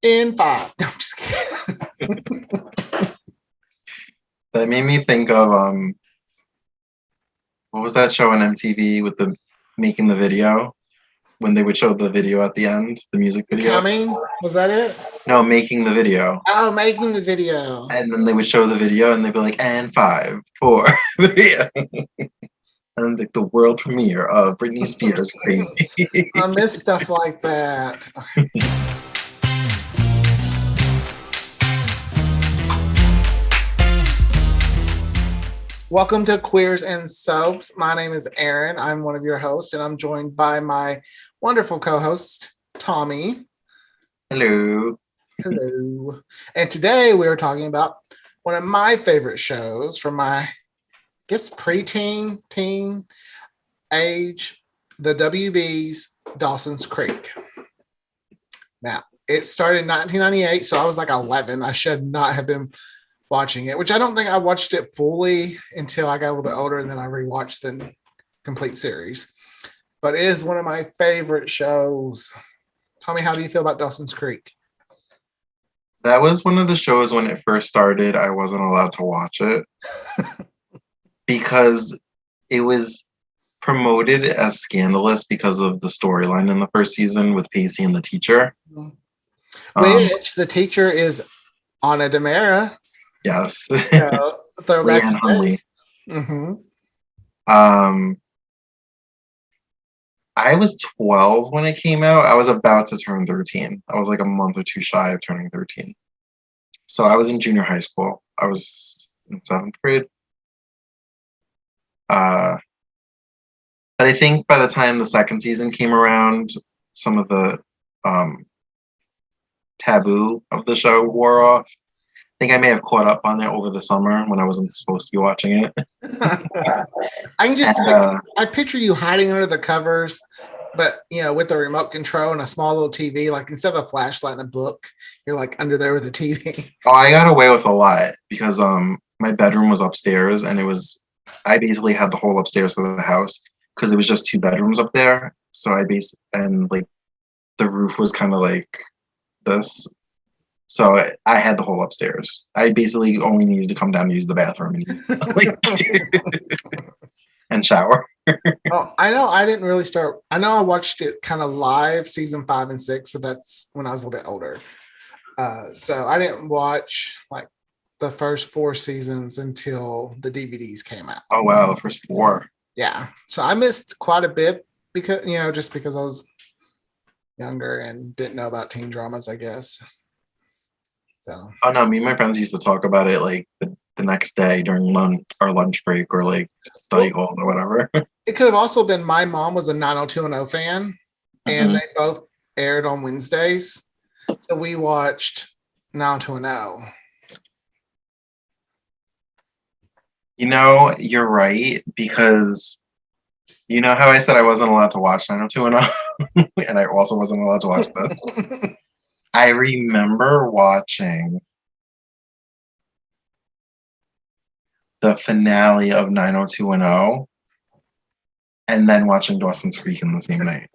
in five. No, I'm just kidding. That made me think of what was that show on MTV with the making the video when they would show the video at the end, the music video? Becoming, was that it? No, making the video. Oh, making the video. And then they would show the video and they'd be like, and five, four, three. And like the world premiere of Britney Spears Crazy. I miss stuff like that. Welcome to Queers and Soaps. My name is Aaron. I'm one of your hosts, and I'm joined by my wonderful co-host, Tommy. Hello. Hello. And today we are talking about one of my favorite shows from my, I guess, preteen, teen age, the WB's Dawson's Creek. Now, it started in 1998, so I was like 11. I should not have been watching it, which I don't think I watched it fully until I got a little bit older, and then I rewatched the complete series. But it is one of my favorite shows. Tommy, how do you feel about Dawson's Creek? That was one of the shows when it first started. I wasn't allowed to watch it because it was promoted as scandalous because of the storyline in the first season with Pacey and the teacher. Which the teacher is Anna Demera. Yes. So, throwback. Leanne Hunley. Mm-hmm. I was 12 when it came out. I was about to turn 13. I was like a month or two shy of turning 13. So I was in junior high school. I was in 7th grade. But I think by the time the second season came around, some of the taboo of the show wore off. I think I may have caught up on it over the summer when I wasn't supposed to be watching it. I can just I picture you hiding under the covers, but with a remote control and a small little TV, like instead of a flashlight and a book, you're like under there with a TV. Oh, I got away with a lot because my bedroom was upstairs and I basically had the whole upstairs of the house because it was just 2 bedrooms up there. So and like the roof was kind of like this. So I had the whole upstairs. I basically only needed to come down to use the bathroom and shower. Well, I know I didn't really start. I know I watched it kind of live, season 5 and 6, but that's when I was a little bit older. So I didn't watch like the first 4 seasons until the DVDs came out. Oh wow, the first 4. Yeah, so I missed quite a bit because just because I was younger and didn't know about teen dramas, I guess. So. Oh no, me and my friends used to talk about it like the next day during lunch break or like study hall or whatever. It could have also been my mom was a 90210 fan, and they both aired on Wednesdays. So we watched 90210. You're right, because you know how I said I wasn't allowed to watch 90210 and I also wasn't allowed to watch this. I remember watching the finale of 90210 and then watching Dawson's Creek in the same night.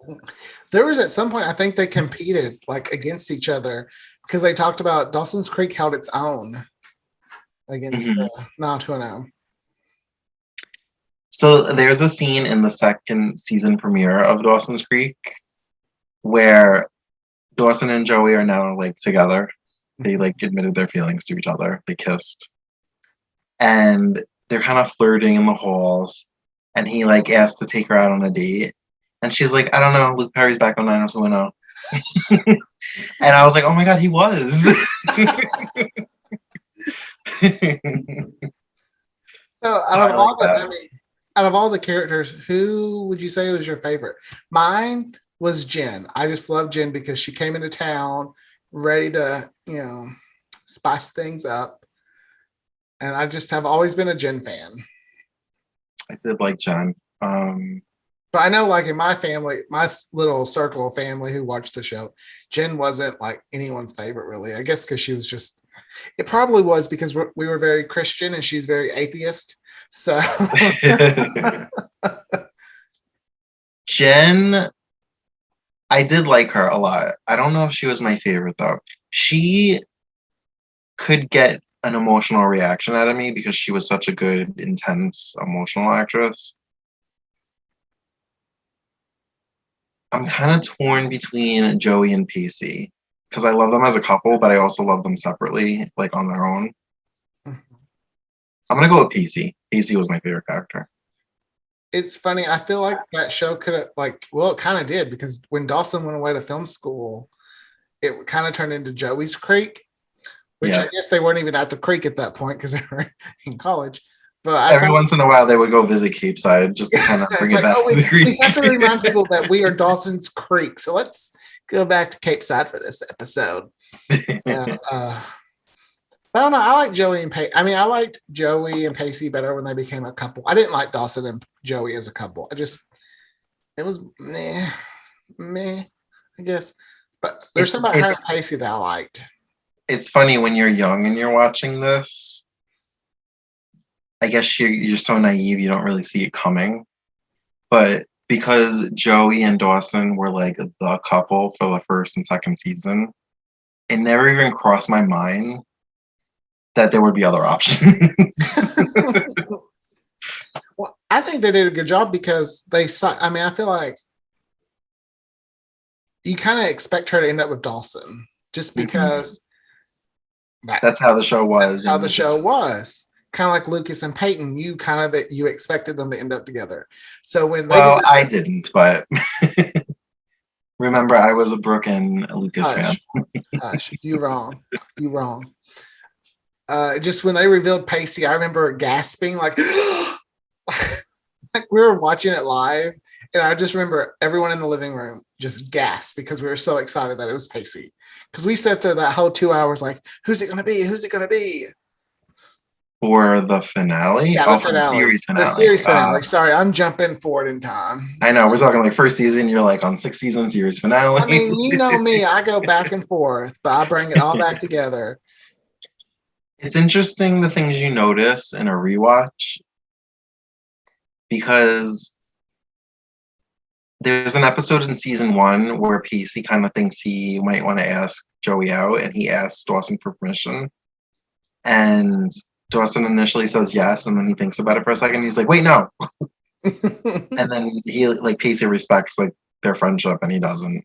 There was at some point, I think they competed like against each other because they talked about Dawson's Creek held its own against the 90210. So there's a scene in the second season premiere of Dawson's Creek where Dawson and Joey are now like together. They like admitted their feelings to each other. They kissed. And they're kind of flirting in the halls. And he like asked to take her out on a date. And she's like, I don't know, Luke Perry's back on 90210. And I was like, oh my God, he was. So out of all the characters, who would you say was your favorite? Mine was Jen. I just love Jen because she came into town ready to, spice things up. And I just have always been a Jen fan. I did like Jen. But I know like in my family, my little circle of family who watched the show, Jen wasn't like anyone's favorite really. I guess because she was just, it probably was because we were very Christian and she's very atheist. So Jen I did like her a lot. I don't know if she was my favorite though. She could get an emotional reaction out of me because she was such a good, intense, emotional actress. I'm kind of torn between Joey and Pacey because I love them as a couple, but I also love them separately, like on their own. I'm gonna go with Pacey. Pacey was my favorite character. It's funny. I feel like that show could have well, it kind of did because when Dawson went away to film school, it kind of turned into Joey's Creek, which I Yeah. guess they weren't even at the creek at that point because they were in college. But I Every thought once in a while, they would go visit Cape Side just to kind of bring it's it like, back oh, to the we have to Greek. remind people that we are Dawson's Creek. So let's go back to Cape Side for this episode. Yeah. I don't know. I like Joey and Pacey. I mean, I liked Joey and Pacey better when they became a couple. I didn't like Dawson and Joey as a couple. It was meh, I guess. But there's it's something about her it's and Pacey that I liked. it's funny when you're young and you're watching this. I guess you're so naive you don't really see it coming. But because Joey and Dawson were like the couple for the first and second season, it never even crossed my mind that there would be other options. Well, I think they did a good job because I mean, I feel like you kind of expect her to end up with Dawson just because That's how the show was. that's how And the show was. Kind of like Lucas and Peyton, you expected them to end up together. So when they well, did I didn't, but remember, I was a Brooke and Lucas fan. hush, hush, you wrong, you wrong. Just when they revealed Pacey, I remember gasping like, like we were watching it live, and I just remember everyone in the living room just gasped because we were so excited that it was Pacey. Because we sat there that whole 2 hours like, who's it gonna be? Who's it gonna be? For the finale? Yeah, the Oh, for the finale. series The finale. series finale. Sorry, I'm jumping forward in time. I know, we're talking like first season, you're like on 6 season series finale. I mean, you know me, I go back and forth, but I bring it all back together. It's interesting the things you notice in a rewatch because there's an episode in season one where Pacey kind of thinks he might want to ask Joey out and he asks Dawson for permission. And Dawson initially says yes, and then he thinks about it for a second. He's like, wait, no. And then he like Pacey respects like their friendship and he doesn't.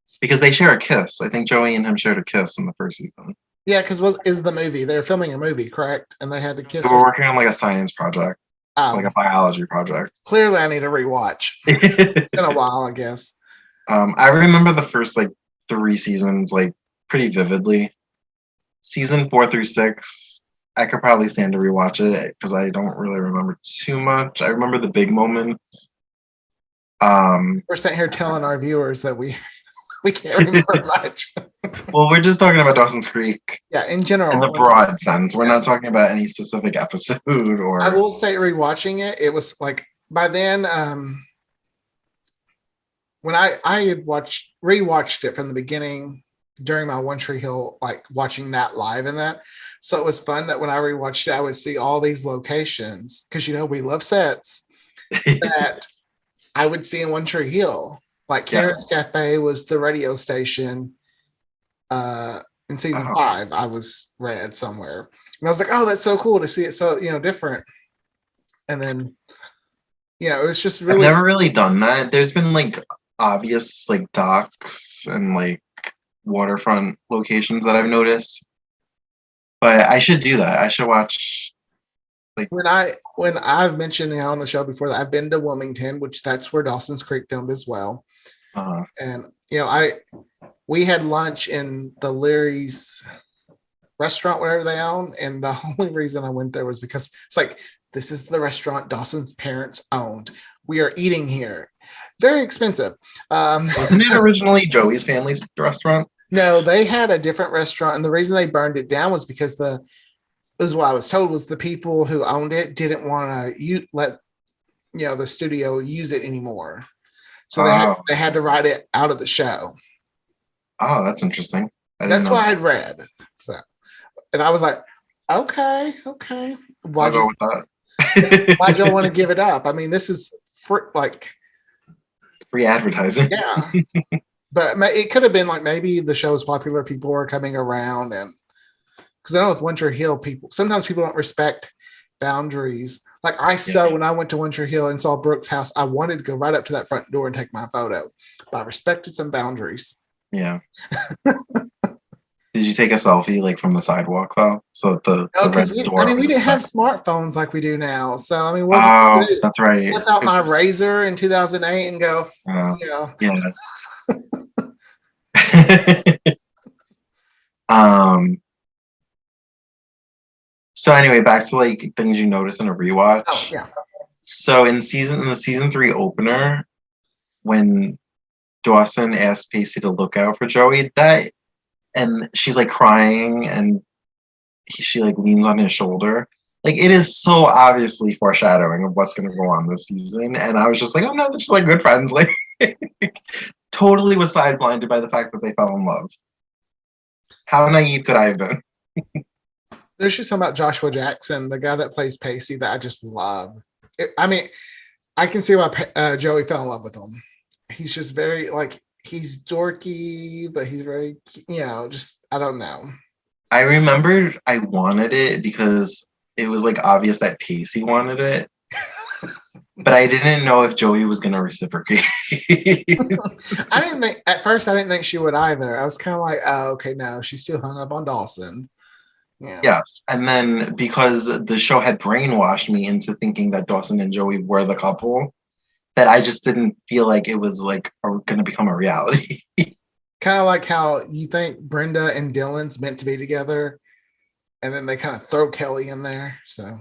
It's because they share a kiss. I think Joey and him shared a kiss in the first season. Yeah, because what is the movie? They're filming a movie, correct? And they had to kiss. They were working on like a science project, like Oh, a biology project. clearly I need a rewatch. It's been a while, I guess. I remember the first like 3 seasons like pretty vividly. Season 4 through 6, I could probably stand to rewatch it because I don't really remember too much. I remember the big moments. We're sitting here telling our viewers that we can't remember much. Well, we're just talking about Dawson's Creek Yeah, in general. in the broad sense. We're not talking about any specific episode or. I will say, rewatching it, it was like by then, when I had rewatched it from the beginning during my One Tree Hill, like watching that live and that. So it was fun that when I rewatched it, I would see all these locations because we love sets that I would see in One Tree Hill. Like Karen's Cafe was the radio station. In season 5, I was read somewhere, and I was like, "Oh, that's so cool to see it so different." And then, it was just really. I've never really done that. There's been like obvious like docks and like waterfront locations that I've noticed, but I should do that. I should watch. Like when I've mentioned on the show before that I've been to Wilmington, which that's where Dawson's Creek filmed as well, and we had lunch in the Leary's restaurant, whatever they own. And the only reason I went there was because it's like, this is the restaurant Dawson's parents owned. We are eating here. Very expensive. Wasn't it originally Joey's family's restaurant? No, they had a different restaurant. And the reason they burned it down was because is what I was told was the people who owned it didn't want to let, the studio use it anymore. So they had to write it out of the show. Oh, that's interesting. That's what I'd read. So, and I was like, okay. I'll go with that. Why'd y'all want to give it up? I mean, this is Free advertising. Yeah. But it could have been like maybe the show was popular, people were coming around, and because I know with Winter Hill, sometimes people don't respect boundaries. Like when I went to Winter Hill and saw Brooke's house, I wanted to go right up to that front door and take my photo, but I respected some boundaries. Yeah. Did you take a selfie like from the sidewalk though? So the red door. We didn't have smartphones like we do now. So I mean, that's right. Pull out my Razor in 2008 and go, yeah. So anyway, back to like things you notice in a rewatch. Oh yeah. So in the season 3 opener, when Dawson asked Pacey to look out for Joey, and she's like crying and she like leans on his shoulder. Like it is so obviously foreshadowing of what's gonna go on this season. And I was just like, oh no, they're just like good friends. Like totally was side blinded by the fact that they fell in love. How naive could I have been? There's just something about Joshua Jackson, the guy that plays Pacey, that I just love. I can see why Joey fell in love with him. He's just very like, he's dorky, but he's very, just, I don't know. I remembered I wanted it because it was like obvious that Pacey wanted it. But I didn't know if Joey was going to reciprocate. At first I didn't think she would either. I was kind of like, oh, okay, no, she's still hung up on Dawson. Yeah. Yes. And then because the show had brainwashed me into thinking that Dawson and Joey were the couple, that I just didn't feel like it was like going to become a reality. Kind of like how you think Brenda and Dylan's meant to be together, and then they kind of throw Kelly in there. So,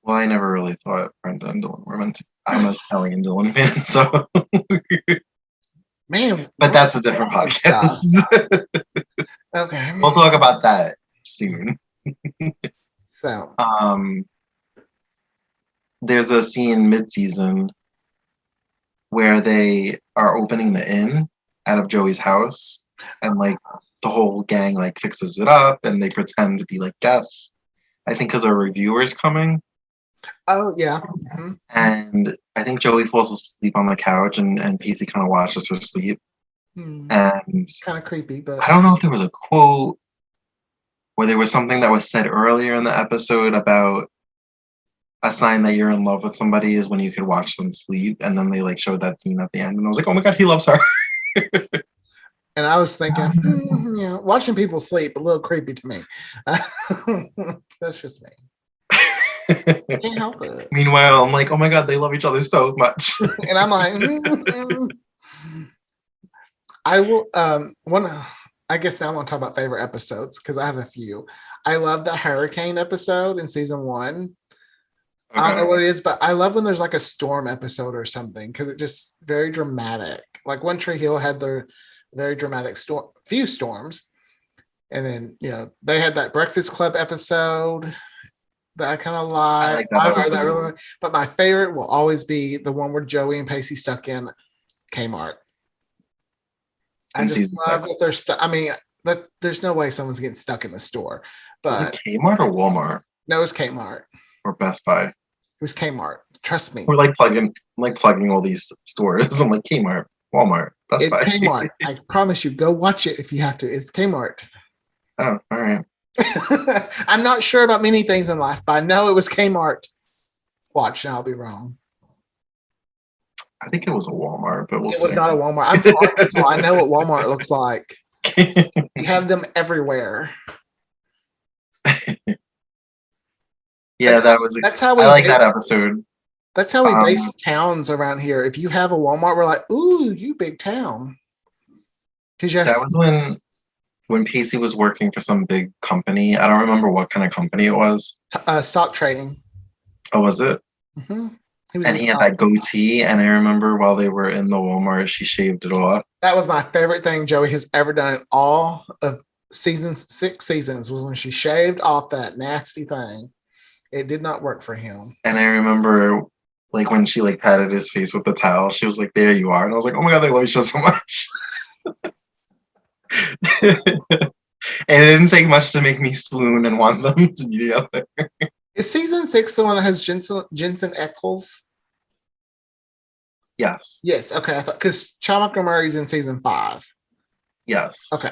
well, I never really thought Brenda and Dylan were meant to. I'm a Kelly and Dylan fan, so. Man, but that's a different podcast. Okay, we'll talk about that soon. So, there's a scene mid-season where they are opening the inn out of Joey's house, and like the whole gang like fixes it up and they pretend to be like guests. I think because a reviewer is coming. Oh yeah. Mm-hmm. And I think Joey falls asleep on the couch and Pacey kind of watches her sleep. And kind of creepy, but I don't know if there was a quote or there was something that was said earlier in the episode about a sign that you're in love with somebody is when you could watch them sleep, and then they like showed that scene at the end and I was like, oh my god, he loves her. And I was thinking, watching people sleep a little creepy to me. That's just me. Can't help it. Meanwhile, I'm like, oh my god, they love each other so much. And I'm like, I will. I guess now I want to talk about favorite episodes because I have a few. I love the hurricane episode in season 1. Okay. I don't know what it is, but I love when there's like a storm episode or something because it just very dramatic. Like Winter Hill had their very dramatic few storms, and then they had that Breakfast Club episode that I kind of like. But my favorite will always be the one where Joey and Pacey stuck in Kmart. I just love that they're stuck. I mean, there's no way someone's getting stuck in the store. But was it Kmart or Walmart? No, it was Kmart or Best Buy. It was Kmart. Trust me. We're like plugging all these stores. I'm like Kmart, Walmart, Best Buy. It's Kmart. I promise you. Go watch it if you have to. It's Kmart. Oh, all right. I'm not sure about many things in life, but I know it was Kmart. Watch, and I'll be wrong. I think it was a Walmart, but it was not a Walmart. I'm from Arkansas. I know what Walmart looks like. You have them everywhere. Yeah, that's how we. I like that episode. That's how we base towns around here. If you have a Walmart, we're like, "Ooh, you big town." That was when Pacey was working for some big company. I don't remember what kind of company it was. Stock trading. Oh, was it? Mm-hmm. He had that goatee, and I remember while they were in the Walmart, she shaved it off. That was my favorite thing Joey has ever done in all of 6 seasons was when she shaved off that nasty thing. It did not work for him. And I remember like when she like patted his face with the towel, she was like, there you are. And I was like, oh my god, they love each other so much. And it didn't take much to make me swoon and want them to be together. Is season 6 the one that has Jensen Ackles? Yes. Yes. Okay. I thought because Sean Michael Murray's in season 5. Yes. Okay.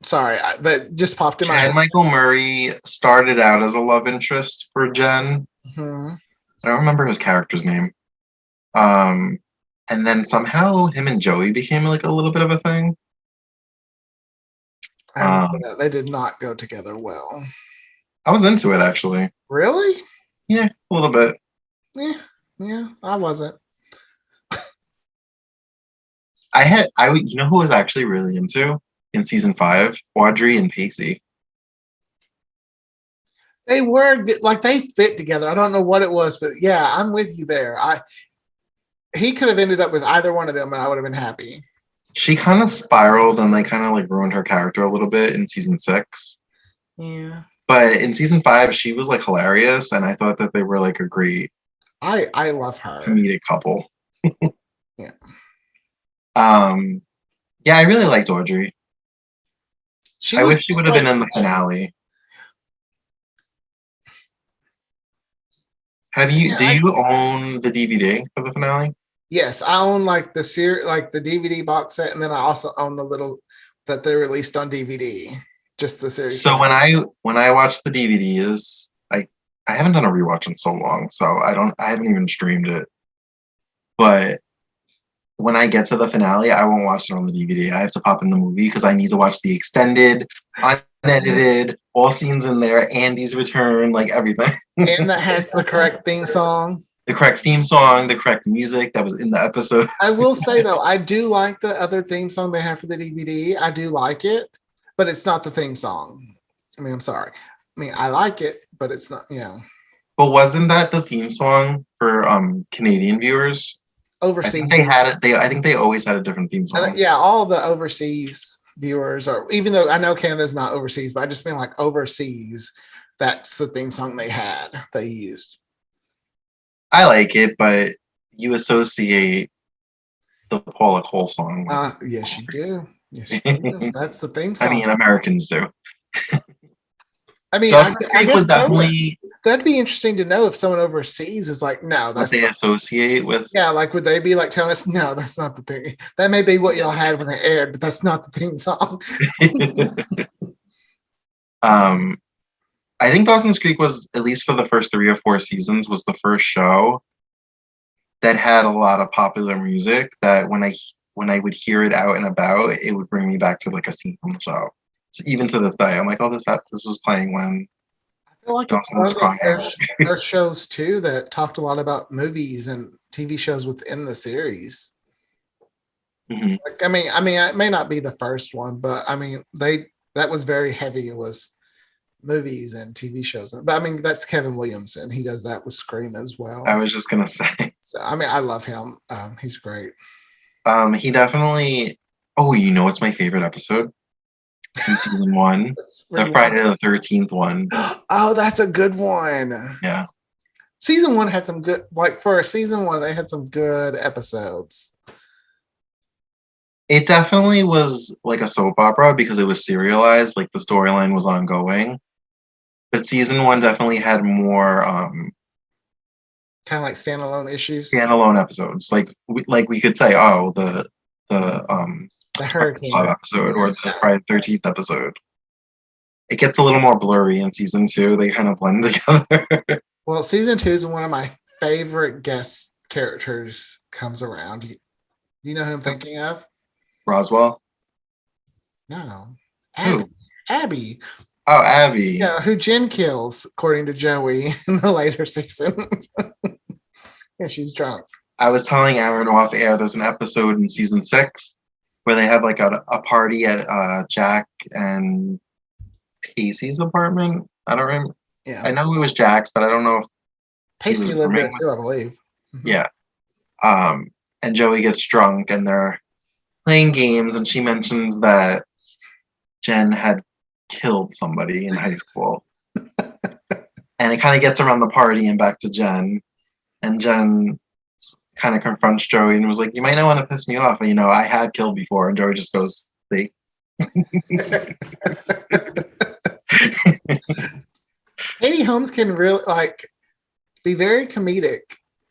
Sorry, that just popped in my Chad head. Michael Murray started out as a love interest for Jen. Mhm. I don't remember his character's name. Um, and then somehow him and Joey became like a little bit of a thing. I remember Um, that they did not go together well. I was into it actually. Really? Yeah, a little bit. Yeah. Yeah. I wasn't. You know who I was actually really into in season 5? Audrey and Pacey. They were like they fit together. I don't know what it was, but yeah, I'm with you there. He could have ended up with either one of them, and I would have been happy. She kind of spiraled and they kind of like ruined her character a little bit in season 6. Yeah. But in season 5, she was like hilarious, and I thought that they were like a great I love her. comedic couple. Yeah. Um, yeah, I really liked Audrey. She I was wish she would just have like been in the finale. yeah, Do you own the DVD of the finale? yes, I own like the series, like the DVD box set, and then I also own the little that they released on DVD, just the series So finale. when I watched the DVDs, I haven't done a rewatch in so long, so I haven't even streamed it. But when I get to the finale, I won't watch it on the DVD. I have to pop in the movie because I need to watch the extended, unedited, all scenes in there, Andy's return, like everything. And that has the correct theme song. The correct theme song, the correct music that was in the episode. I will say though, I do like the other theme song they have for the DVD. I do like it, but it's not the theme song. I mean, I'm sorry. I mean, I like it, but it's not. But wasn't that the theme song for Canadian viewers? I think Overseas. they had it. I think they always had a different theme song. Yeah, all the overseas viewers are. Even though I know Canada's not overseas, but I just mean like overseas. That's the theme song they used. I like it, but you associate the Paula Cole song Yes, you do. Yes, you do. with. That's the theme I song. mean, Americans do. I mean, Dawson's I Creek was guess definitely that'd be interesting to know if someone overseas is like, no, what that's they not. associate with. Yeah, like would they be like telling us, no, that's not the thing. That may be what y'all had when it aired, but that's not the theme song. um, I think Dawson's Creek was, at least for the first 3 or 4 seasons, was the first show that had a lot of popular music that when I would hear it out and about, it would bring me back to like a scene from the show. So even to this day, I'm like, oh, this was playing when I feel like it's Dawson one was of the crying out. first shows too that talked a lot about movies and TV shows within the series. Mm-hmm. Like, I mean, it may not be the first one, but I mean, that was very heavy. It was movies and TV shows. But I mean, that's Kevin Williamson. He does that with Scream as well. I was just gonna say, So I mean, I love him. He's great. he definitely. Oh, you know what's my favorite episode in season 1? The Friday the 13th one. Oh, that's a good one. Yeah. Season 1 had some good, like for season 1, they had some good episodes. It definitely was like a soap opera because it was serialized, like the storyline was ongoing. But season 1 definitely had more Kind of like standalone issues. standalone episodes. Like we could say, oh, the Hurricane Club episode or the Friday the 13th episode. It gets a little more blurry in season 2. They kind of blend together. Well, season 2 is one of my favorite guest characters comes around. You know who I'm thinking of? Roswell? No. Who? Abby. Oh, Abby. Yeah, who Jen kills, according to Joey in the later seasons. Yeah, she's drunk. I was telling Aaron off air there's an episode in season 6 where they have like a party at Jack and Pacey's apartment. I don't remember. Yeah. I know it was Jack's, but I don't know if Pacey lived there too, I believe. Mm-hmm. Yeah. And Joey gets drunk and they're playing games, and she mentions that Jen had killed somebody in high school. And it kind of gets around the party and back to Jen. And Jen kind of confronts Joey and was like, you might not want to piss me off, but I had killed before. And Joey just goes, see? Katie Holmes can really be very comedic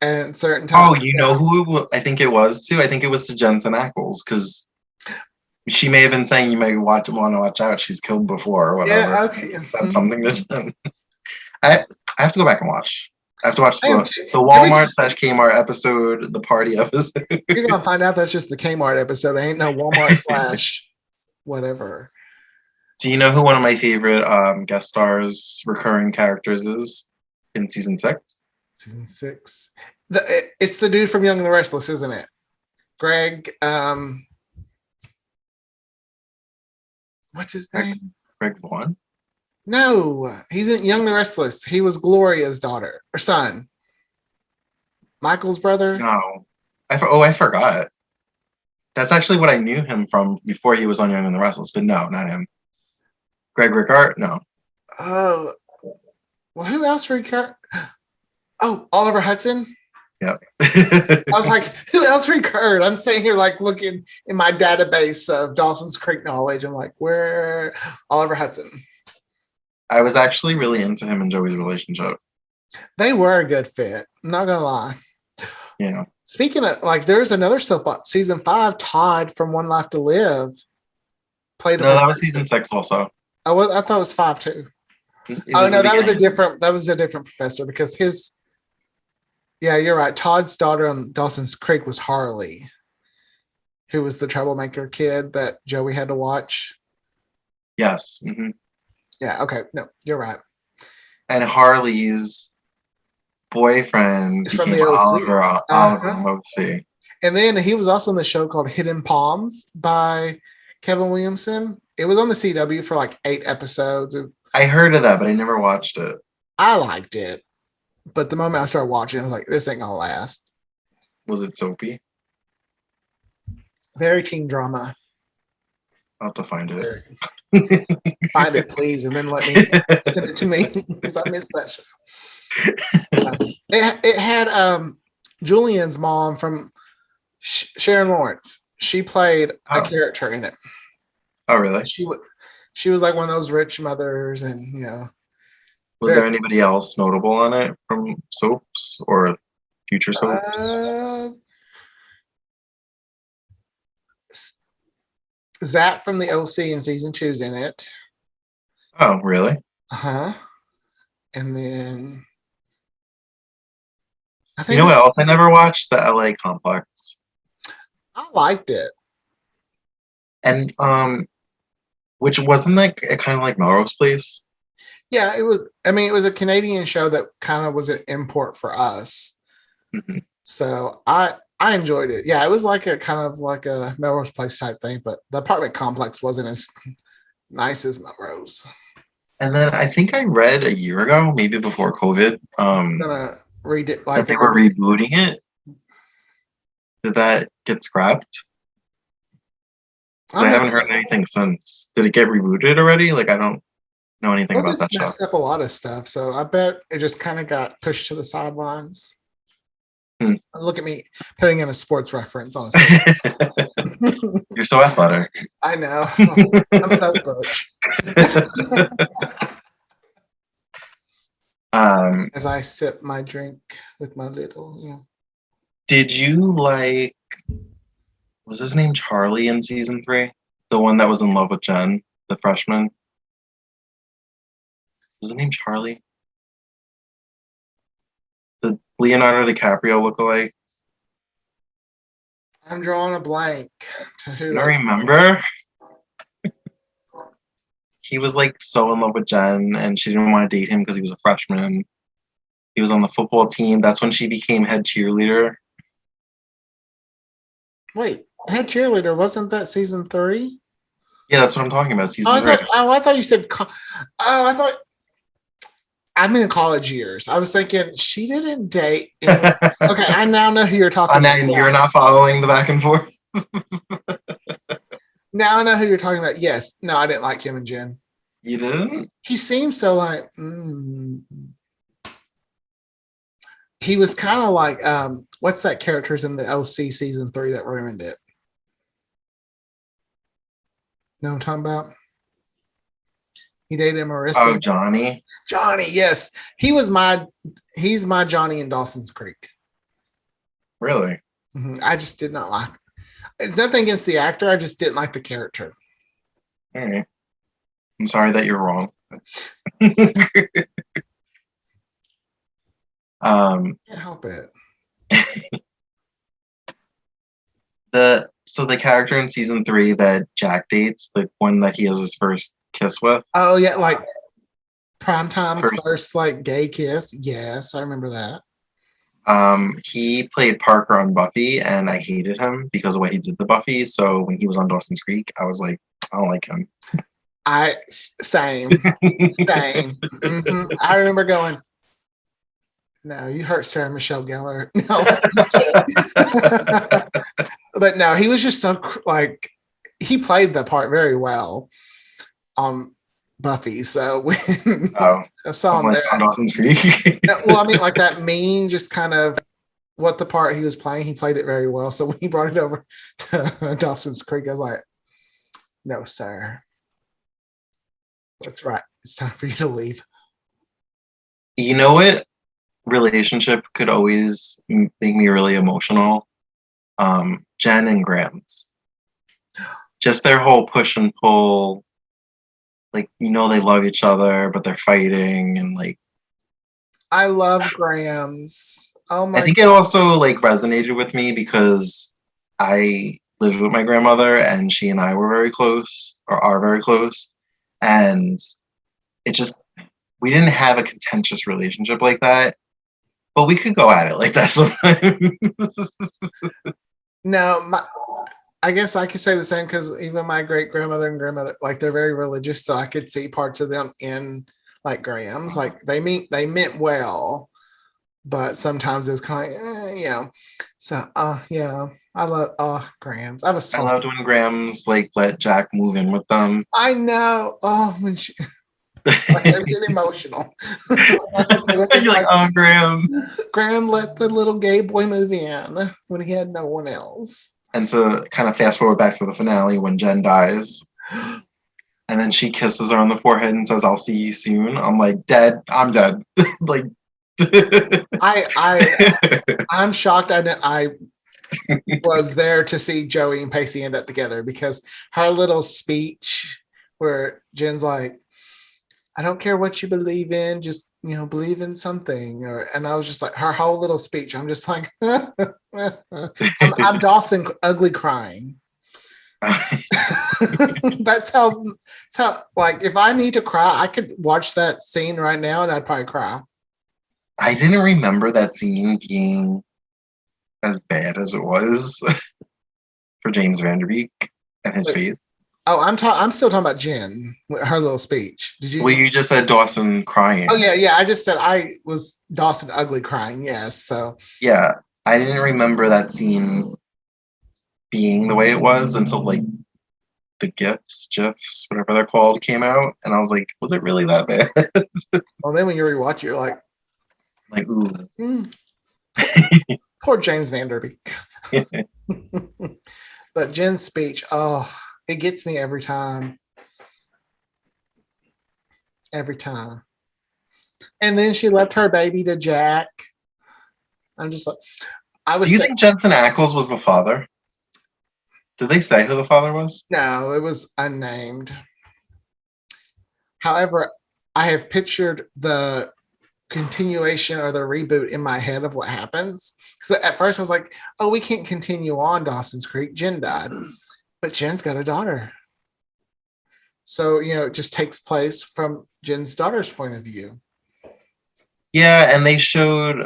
and certain Oh, times. you know who I think it was too? I think it was to Jensen Ackles because she may have been saying you may want to watch out. She's killed before or whatever. Yeah, okay. Said something to Jen. I have to go back and watch. I have to watch I am the too. Walmart / Kmart episode, the party episode. You're gonna find out that's just the Kmart episode. It ain't no Walmart / whatever. Do you know who one of my favorite guest stars, recurring characters is in season 6? Season 6. It's the dude from Young and the Restless, isn't it? Greg. What's his name? Greg Vaughn? No, he's in Young and the Restless. He was Gloria's daughter or son. Michael's brother. No. I forgot. That's actually what I knew him from before he was on Young and the Restless, but no, not him. Greg Ricart? No. Oh, well, who else recurred? Oh, Oliver Hudson. Yep. I was like, who else recurred? I'm sitting here like looking in my database of Dawson's Creek knowledge. I'm like, where? Oliver Hudson. I was actually really into him and Joey's relationship. They were a good fit. I'm not gonna lie. Yeah. Speaking of, like, there's another season 5. Todd from One Life to Live played. No, that was season 6 also. I thought it was 5 too. No, that was a different professor because his. Yeah, you're right. Todd's daughter on Dawson's Creek was Harley, who was the troublemaker kid that Joey had to watch. Yes. Mm-hmm. Yeah. Okay. No, you're right. And Harley's boyfriend From became the OC. Oliver OC. And then he was also in the show called Hidden Palms by Kevin Williamson. It was on the CW for like 8 episodes. I heard of that, but I never watched it. I liked it. But the moment I started watching, I was like, this ain't going to last. Was it soapy? Very teen drama. I'll have to find it. Find it, please, and then let me send it to me because I missed that show. It had Julian's mom from Sharon Lawrence. She played a character in it. Oh, really? She was like one of those rich mothers, and you know. Was there anybody else notable on it from soaps or future soaps? Zach from the OC in season 2 is in it. Oh, really? Uh-huh. And then I think you know what else I never watched? The LA Complex. I liked it. And which wasn't like kind of like Melrose Place? Yeah, it was. I mean, it was a Canadian show that kind of was an import for us. Mm-hmm. So I enjoyed it. Yeah, it was like a kind of like a Melrose Place type thing, but the apartment complex wasn't as nice as Melrose. And then I think I read a year ago, maybe before COVID, I'm gonna read it like that they were rebooting it. Did that get scrapped? I haven't heard anything since. Did it get rebooted already? Like, I don't know anything about that show. Messed up a lot of stuff, so I bet it just kind of got pushed to the sidelines. Look at me putting in a sports reference on a You're so athletic. I know. I'm so butch. As I sip my drink with my little, you know. Did you like, was his name Charlie in season 3? The one that was in love with Jen, the freshman? Was his name Charlie? The Leonardo DiCaprio lookalike? I'm drawing a blank. To who I remember. He was like so in love with Jen and she didn't want to date him because he was a freshman. He was on the football team. That's when she became head cheerleader. Wait, head cheerleader, wasn't that season 3? Yeah, that's what I'm talking about. Season 3. I thought you said. I thought. I'm in college years. I was thinking she didn't date. Okay, I now know who you're talking about. And you're not following the back and forth. Now I know who you're talking about. Yes. No, I didn't like him and Jen. You didn't? He seems so like. He was kind of like what's that character's in the OC season 3 that ruined it? Know what I'm talking about? He dated Marissa. Oh, Johnny. Johnny, yes. He's my Johnny in Dawson's Creek. Really? I just did not like. It's nothing against the actor. I just didn't like the character. All right. I'm sorry that you're wrong. Can't help it. The character in season 3 that Jack dates, the one that he has his first kiss with. Oh yeah, like Primetime's First, first like gay kiss. Yes, I remember that. he played Parker on Buffy, and I hated him because of what he did to Buffy. So when he was on Dawson's Creek, I was like, I don't like him. Same. I remember going, no, you hurt Sarah Michelle Gellar. No, but no, he was just so like he played the part very well on Buffy. So when Oh, I saw him like there, on Dawson's Creek. well, I mean, like that mean, just kind of what the part he was playing, he played it very well. So when he brought it over to Dawson's Creek, I was like, no, sir. That's right. It's time for you to leave. You know what relationship could always make me really emotional? Jen and Graham's. Just their whole push and pull. Like, they love each other, but they're fighting, and like I love Grams. Oh I my think it also like resonated with me because I lived with my grandmother and she and I were very close or are very close. And it just we didn't have a contentious relationship like that, but we could go at it like that sometimes. no, I guess I could say the same because even my great grandmother and grandmother, like they're very religious, so I could see parts of them in like Graham's. Like they meant well, but sometimes it was kind of So yeah, I love Graham's. I have a I soft. loved when Graham's like let Jack move in with them. I know. Oh, when she. I'm getting emotional. You're like, oh, Graham. Graham let the little gay boy move in when he had no one else. And to kind of fast forward back to the finale when Jen dies, and then she kisses her on the forehead and says, "I'll see you soon." I'm like, dead. I'm dead. Like, I'm shocked. I was there to see Joey and Pacey end up together because her little speech where Jen's like, I don't care what you believe in, just believe in something. And I was just like, her whole little speech. I'm just like, I'm Dawson ugly crying. That's how. Like if I need to cry, I could watch that scene right now and I'd probably cry. I didn't remember that scene being as bad as it was for James Vanderbeek and his face. Oh, I'm still talking about Jen, her little speech. Did you? Well, you just said Dawson crying. Oh yeah. I just said I was Dawson ugly crying. Yes. So yeah, I didn't remember that scene being the way it was until like the GIFs, whatever they're called, came out, and I was like, was it really that bad? Well, then when you rewatch it, you're like, ooh. Poor James Vanderbeek. But Jen's speech, it gets me every time. Every time. And then she left her baby to Jack. I'm just like, Do you think Jensen Ackles was the father? Did they say who the father was? No, it was unnamed. However, I have pictured the continuation or the reboot in my head of what happens. Because at first I was like, oh, we can't continue on Dawson's Creek. Jen died. But Jen's got a daughter. So, it just takes place from Jen's daughter's point of view. Yeah, and they showed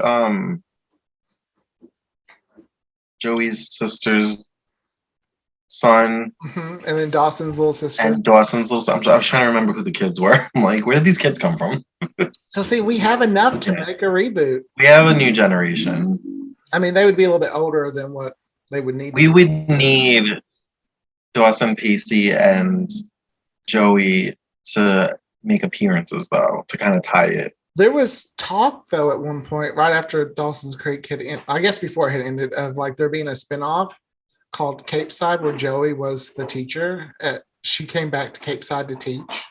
Joey's sister's son. Mm-hmm. And then Dawson's little sister. And Dawson's little son. I was trying to remember who the kids were. I'm like, where did these kids come from? So, see, we have enough to make a reboot. We have a new generation. I mean, they would be a little bit older than what they would need. We would need Dawson, Pacey, and Joey to make appearances, though, to kind of tie it. There was talk, though, at one point, right after Dawson's Creek had ended, I guess before it had ended, of like there being a spinoff called Cape Side where Joey was the teacher. She came back to Cape Side to teach.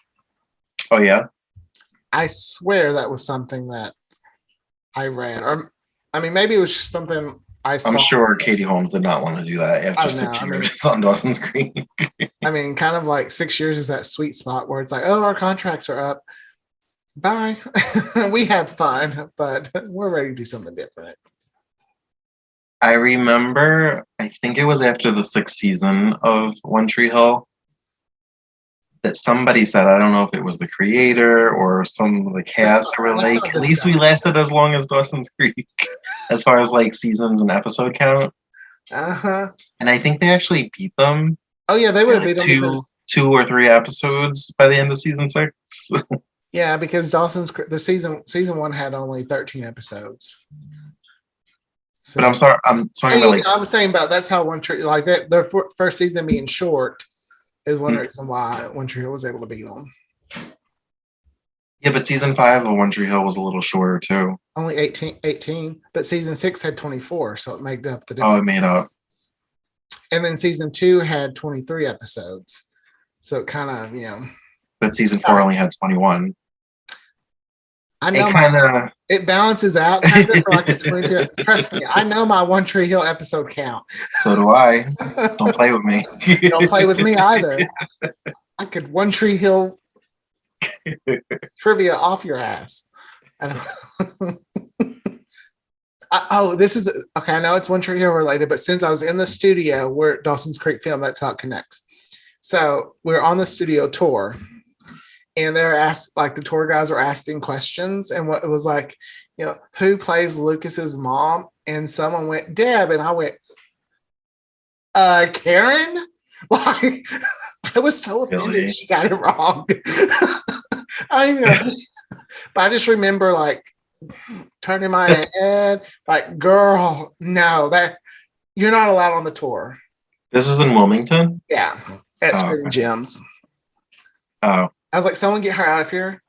Oh, yeah? I swear that was something that I read. Or, I mean, maybe it was just something I I'm saw. sure Katie Holmes did not want to do that I after don't know. 6 years on Dawson's Creek. Kind of like 6 years is that sweet spot where it's like, oh, our contracts are up. Bye. We had fun, but we're ready to do something different. I remember, I think it was after the 6th season of One Tree Hill that somebody said, I don't know if it was the creator or some of the cast, were like, at least we lasted as long as Dawson's Creek as far as like seasons and episode count. Uh-huh. And I think they actually beat them. Oh yeah, they would have Like beat them two or three episodes by the end of season 6. yeah, because the season 1 had only 13 episodes. So, but I'm sorry, I'm talking about like I was saying about that's how One Tree like that their first season being short is one reason why One Tree Hill was able to beat them. Yeah, but season 5 of One Tree Hill was a little shorter too. Only 18, but season 6 had 24, so it made up the difference. Oh, it made up. And then season 2 had 23 episodes. So it kind of, But season 4 only had 21. I know it balances out kind of for like the 22. Trust me, I know my One Tree Hill episode count. So do I. Don't play with me. Don't play with me either. I could One Tree Hill trivia off your ass. This is okay. I know it's One Tree Hill related, but since I was in the studio where Dawson's Creek filmed, that's how it connects. So we're on the studio tour. And they're asked, like the tour guys were asking questions, and what it was like, who plays Lucas's mom? And someone went, Deb, and I went, Karen? Like, I was so offended really? She got it wrong. I don't even know, but I just remember like turning my head, like, girl, no, that you're not allowed on the tour. This was in Wilmington? Yeah, at Spin Gems. Oh. I was like, someone get her out of here.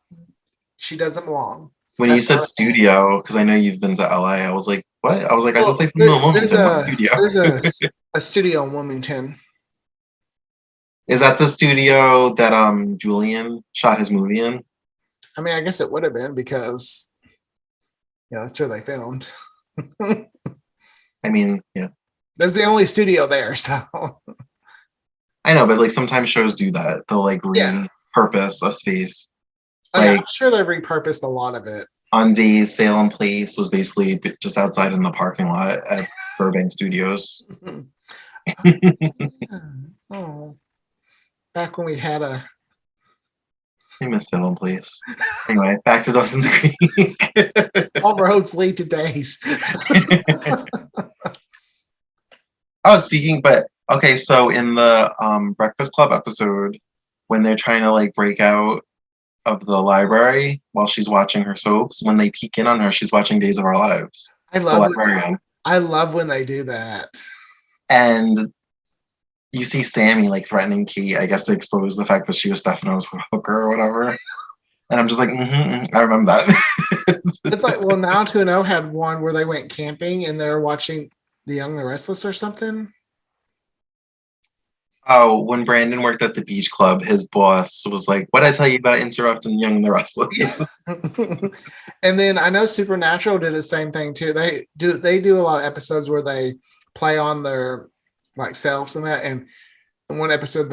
She doesn't belong. When you said studio, because I know you've been to LA, I was like, what? I was like, I thought they filmed in Wilmington. There's a studio in Wilmington. Is that the studio that Julian shot his movie in? I guess it would have been because, that's where they filmed. Yeah. That's the only studio there, so. I know, but like sometimes shows do that. They'll like repurpose a space. I'm sure they repurposed a lot of it. On Days, Salem Place was basically just outside in the parking lot at Burbank Studios. Oh, back when we had I miss Salem Place. Anyway, back to Dawson's Creek. All roads lead to Days. Okay, so in the Breakfast Club episode, when they're trying to like break out of the library while she's watching her soaps, when they peek in on her, she's watching Days of Our Lives. I love when they do that. And you see Sammy like threatening Kate, I guess, to expose the fact that she was Stefano's hooker or whatever. And I'm just like, I remember that. It's like, well, Now 2-0 had one where they went camping and they're watching The Young and the Restless or something. Oh, when Brandon worked at the beach club, his boss was like, "What did I tell you about interrupting Young and the Restless?" Yeah. And then I know Supernatural did the same thing too. They do a lot of episodes where they play on their like selves and that. And in one episode,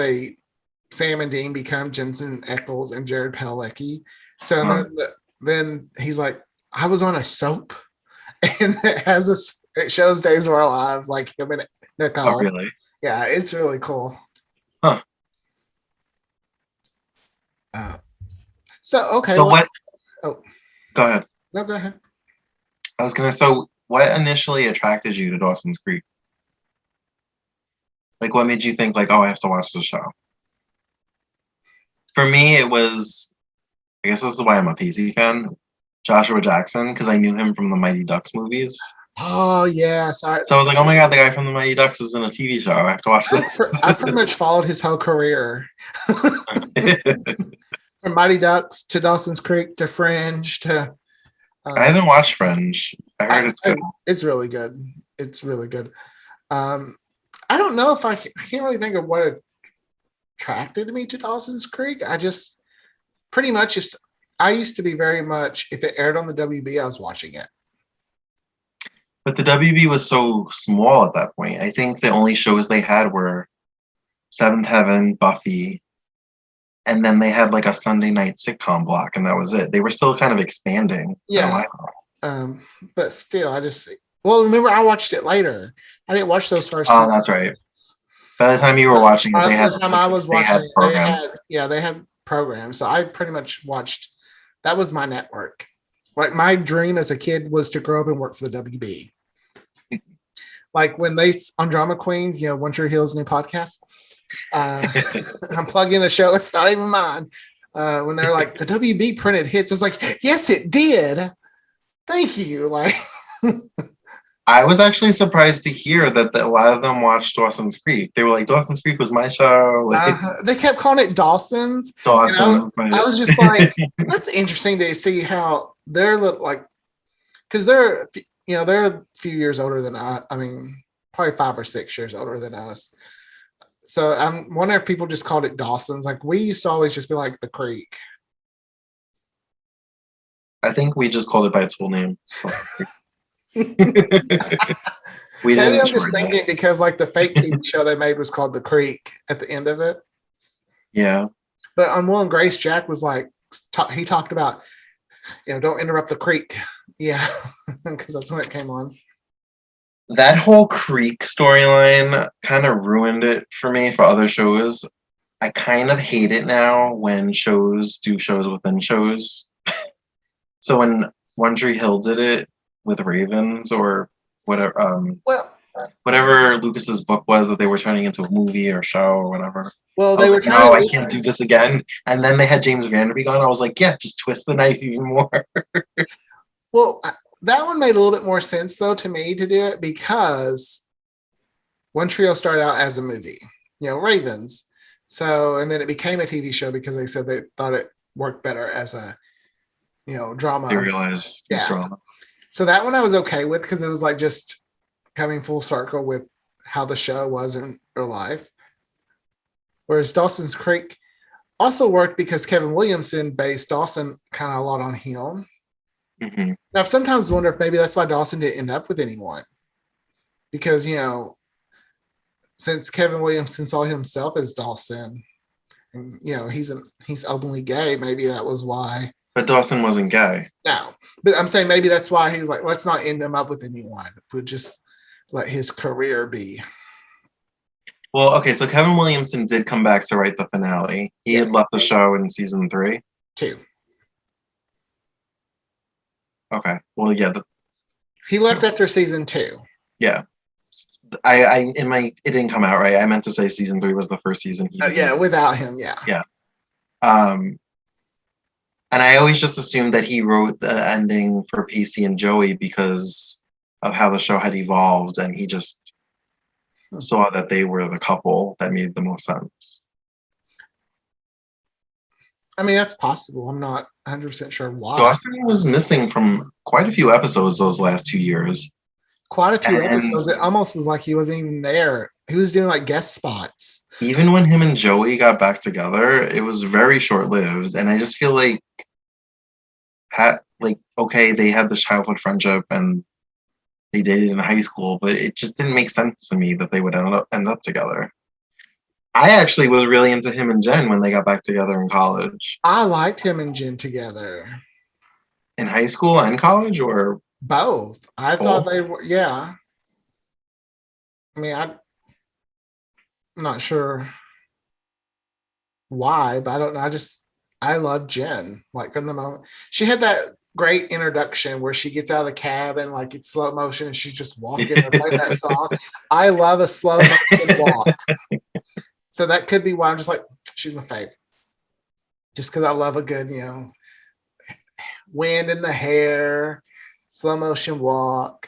Sam and Dean become Jensen Ackles and Jared Padalecki. So then he's like, "I was on a soap," and it shows Days of Our Lives, like him and Nicole. Oh, really? Yeah, it's really cool. Huh. So what? Oh, go ahead. No, go ahead. I was gonna. So, what initially attracted you to Dawson's Creek? Like, what made you think like, "Oh, I have to watch the show"? For me, it was. I guess this is why I'm a Pacey fan. Joshua Jackson, because I knew him from the Mighty Ducks movies. Oh yeah, sorry. So I was like, "Oh my god, the guy from the Mighty Ducks is in a TV show. I have to watch this." I pretty much followed his whole career, from Mighty Ducks to Dawson's Creek to Fringe to. I haven't watched Fringe. I heard it's good. It's really good. It's really good. I don't know if I can't really think of what attracted me to Dawson's Creek. I just pretty much I used to be very much if it aired on the WB, I was watching it. But the WB was so small at that point. I think the only shows they had were Seventh Heaven, Buffy, and then they had like a Sunday night sitcom block, and that was it. They were still kind of expanding. Yeah. But still, remember I watched it later. I didn't watch those first. Oh, that's right. By the time you were watching it, By the time I was watching it, programs. they had programs. So I pretty much watched. That was my network. Like my dream as a kid was to grow up and work for the WB. Like when they on Drama Queens, One Tree Hill's new podcast. I'm plugging the show. It's not even mine. When they're like, the WB printed hits, it's like, yes, it did. Thank you. Like, I was actually surprised to hear that a lot of them watched Dawson's Creek. They were like, Dawson's Creek was my show. Like, they kept calling it Dawson's. Dawson's. I was just like, that's interesting to see how they're like, because they're a few years older than I mean, probably 5 or 6 years older than us. So I'm wondering if people just called it Dawson's. Like we used to always just be like the Creek. I think we just called it by its full name. So. Maybe I'm just thinking because like the fake TV show they made was called The Creek at the end of it. Yeah. But on Will and Grace, Jack was like, he talked about, don't interrupt the creek. Yeah. Because that's when it came on. That whole Creek storyline kind of ruined it for me for other shows. I kind of hate it now when shows do shows within shows. So when One Tree Hill did it with Ravens or whatever, whatever Lucas's book was that they were turning into a movie or show or whatever. Well, they were no, I can't do this again. And then they had James Vanderbeek on. I was like, yeah, just twist the knife even more. Well, that one made a little bit more sense though to me to do it because One Tree Hill started out as a movie, Ravens. So, and then it became a TV show because they said they thought it worked better as a, drama. They realized drama. So that one I was okay with because it was like just coming full circle with how the show was in real life. Whereas Dawson's Creek also worked because Kevin Williamson based Dawson kind of a lot on him. Mm-hmm. Now, I've sometimes wondered if maybe that's why Dawson didn't end up with anyone. Because, since Kevin Williamson saw himself as Dawson, and, he's openly gay, maybe that was why. But Dawson wasn't gay. No. But I'm saying maybe that's why he was like, let's not end him up with anyone. We'll just let his career be. Well, okay, so Kevin Williamson did come back to write the finale. He had left the show in season 3. 2. Okay. Well, yeah. He left after season 2. Yeah. It didn't come out right. I meant to say season 3 was the first season. Without him, yeah. Yeah. And I always just assumed that he wrote the ending for Pacey and Joey because of how the show had evolved, and he just saw that they were the couple that made the most sense. I mean, that's possible. I'm not 100% sure why. Dawson was missing from quite a few episodes those last 2 years. Quite a few episodes. It almost was like he wasn't even there. He was doing like guest spots. Even when him and Joey got back together, it was very short-lived. And I just feel like, okay, they had this childhood friendship and they dated in high school, but it just didn't make sense to me that they would end up together. I actually was really into him and Jen when they got back together in college. I liked him and Jen together. In high school and college, or? Both. I thought they were, yeah. I mean, I'm not sure why, but I don't know. I love Jen. Like from the moment she had that great introduction where she gets out of the cab and like it's slow motion and she's just walking and playing that song. I love a slow motion walk. So that could be why I'm just like, she's my fave. Just because I love a good, wind in the hair, slow motion walk.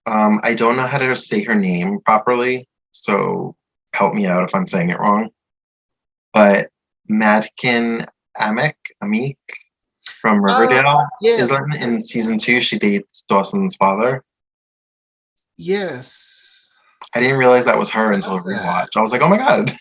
I don't know how to say her name properly, so help me out if I'm saying it wrong. But Madkin Amik from Riverdale is in season 2. She dates Dawson's father. Yes. I didn't realize that was her until rewatch. I was like, oh my God.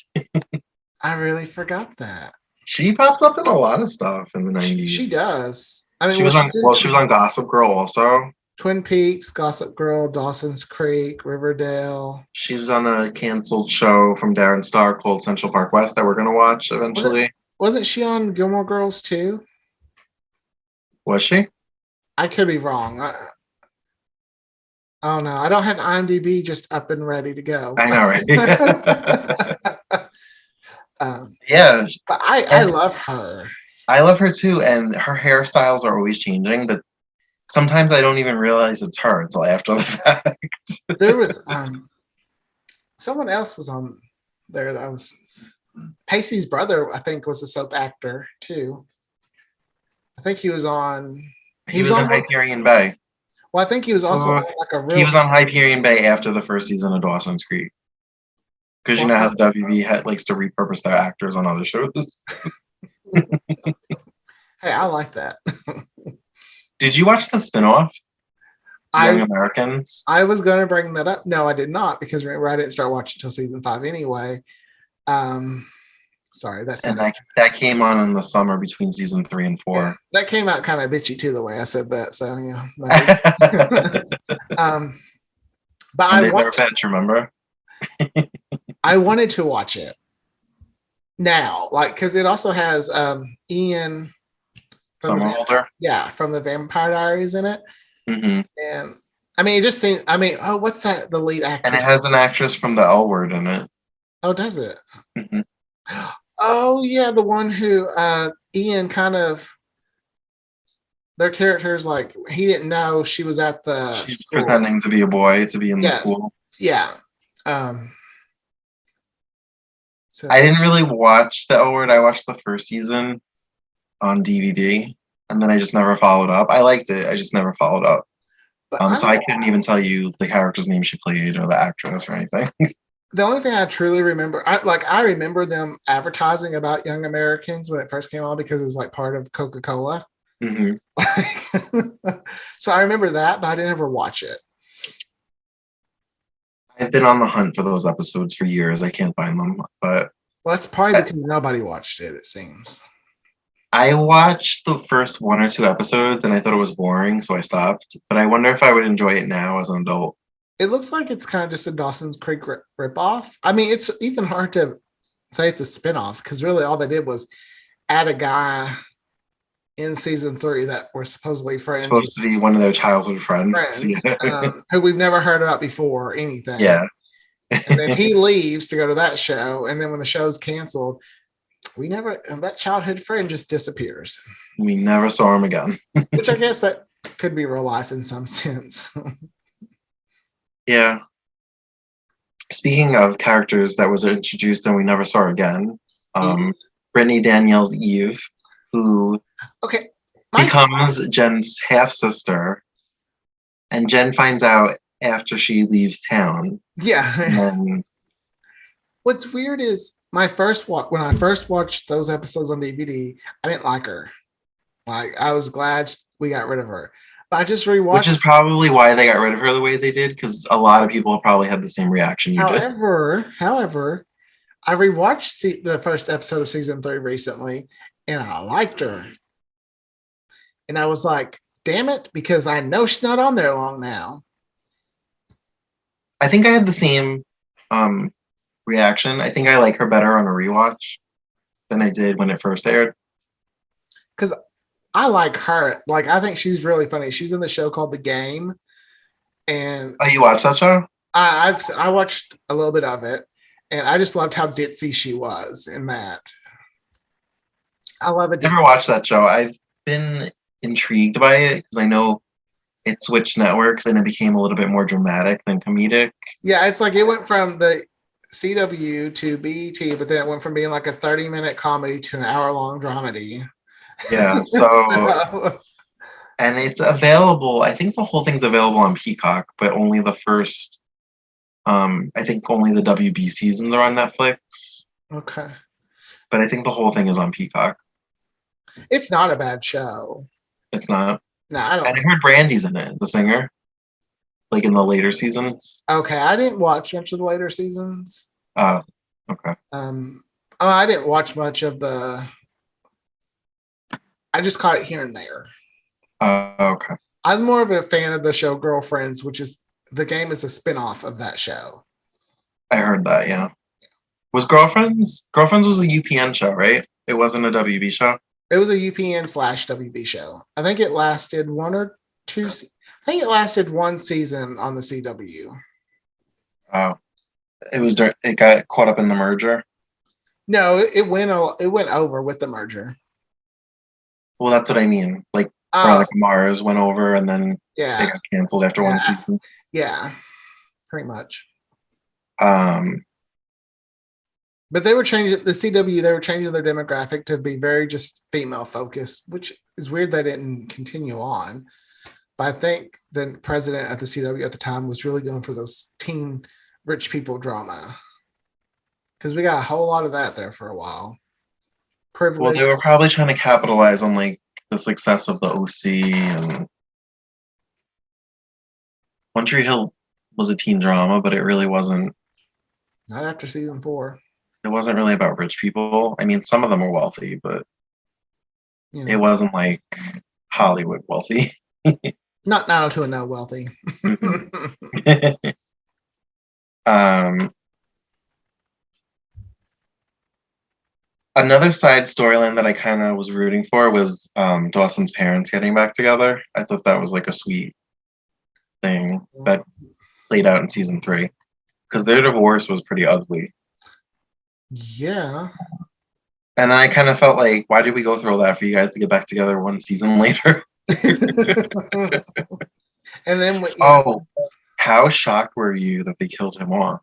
I really forgot that. She pops up in a lot of stuff in the 90s. She does. I mean, she was on Gossip Girl also. Twin Peaks, Gossip Girl, Dawson's Creek, Riverdale. She's on a canceled show from Darren Star called Central Park West that we're gonna watch Wasn't eventually. wasn't she on Gilmore Girls too? Was she? I could be wrong. I don't know. I don't have IMDb just up and ready to go. I know, right? um, Yeah, but I and love her. I love her too, and her hairstyles are always changing. That sometimes I don't even realize it's her until after the fact. There was someone else was on there that was Pacey's brother, I think, was a soap actor too. I think he was on. He was in Hyperion Bay. Well, I think he was also on like a real. He was on Hyperion Bay after the first season of Dawson's Creek. Because you know how the WB likes to repurpose their actors on other shows. Hey, I like that. Did you watch the spinoff, Young I Americans? I was going to bring that up. No, I did not, because remember I didn't start watching until season 5 anyway. Sorry, And that came on in the summer between season 3 and 4. Yeah, that came out kind of bitchy too, the way I said that. So yeah. But remember? I wanted to watch it now, like, because it also has Ian from from the Vampire Diaries in it. Mm-hmm. And I mean, it just seems. I mean, oh, what's that? The lead actress, and it has an actress from the L Word in it. Oh, does it? Mm-hmm. Oh yeah, the one who Ian kind of. Their characters, like, he didn't know she was at the She's school. Pretending to be a boy to be in the school. Yeah. So I didn't really watch the L Word. I watched the first season on DVD, and then I just never followed up. I liked it. I just never followed up. So I couldn't even tell you the character's name she played or the actress or anything. The only thing I truly remember, I remember them advertising about Young Americans when it first came on, because it was like part of Coca-Cola. Mm-hmm. So I remember that, but I didn't ever watch it. I've been on the hunt for those episodes for years. I can't find them, but that's probably because nobody watched it. It seems. I watched the first 1 or 2 episodes and I thought it was boring, so I stopped. But I wonder if I would enjoy it now as an adult. It looks like it's kind of just a Dawson's Creek ripoff. I mean, it's even hard to say it's a spinoff, because really all they did was add a guy in season 3 that were supposedly friends. Supposed to be one of their childhood friends. Who we've never heard about before or anything. Yeah. And then he leaves to go to that show, and then when the show's canceled, that childhood friend just disappears. We never saw him again. Which I guess that could be real life in some sense. Yeah. Speaking of characters that was introduced and we never saw again, Brittany Danielle's Eve, who becomes Jen's half sister, and Jen finds out after she leaves town. Yeah. What's weird is when I first watched those episodes on DVD, I didn't like her. Like, I was glad we got rid of her. But I just rewatched. Which is probably why they got rid of her the way they did, because a lot of people probably had the same reaction you did. However, I rewatched the first episode of season 3 recently, and I liked her. And I was like, damn it, because I know she's not on there long now. I think I had the same reaction. I think I like her better on a rewatch than I did when it first aired. Because I like her. Like, I think she's really funny. She's in the show called The Game. And you watched that show? I watched a little bit of it, and I just loved how ditzy she was in that. I love it. Never watched that show. I've been intrigued by it because I know it switched networks and it became a little bit more dramatic than comedic. Yeah, it's like it went from the CW to BET, but then it went from being like a 30-minute comedy to an hour-long dramedy. Yeah, so and it's available. I think the whole thing's available on Peacock, but only the first. I think only the WB seasons are on Netflix. Okay, but I think the whole thing is on Peacock. It's not a bad show. It's not. No, I don't. And I heard Brandy's in it, the singer, like in the later seasons. Okay, I didn't watch much of the later seasons. Oh, okay. I didn't watch much of the. I just caught it here and there. Okay. I was more of a fan of the show Girlfriends, which is the game is a spinoff of that show. I heard that. Yeah. Was Girlfriends? Girlfriends was a UPN show, right? It wasn't a WB show. It was a UPN/WB show. I think it lasted one or two. I think it lasted one season on the CW. Oh, it got caught up in the merger. No, it went over with the merger. Well, that's what I mean. Like Oh, Veronica Mars went over, and then they yeah, got canceled after one season. yeah, pretty much. Um, But they were changing the CW. They were changing their demographic to be very just female focused, which is weird. They didn't continue on. But I think the president at the CW at the time was really going for those teen rich people drama because we got a whole lot of that there for a while. well, Privilege. they were probably trying to capitalize on like the success of the OC, and One Tree Hill was a teen drama, but it really wasn't. Not after season 4. It wasn't really about rich people. I mean, some of them were wealthy, but You it know, wasn't like Hollywood wealthy. not now to a no wealthy. um, Another side storyline that I kind of was rooting for was Dawson's parents getting back together. I thought that was like a sweet thing that played out in season 3 because their divorce was pretty ugly. Yeah. And I kind of felt like, why did we go through all that for you guys to get back together one season later? And then Oh, how shocked were you that they killed him off?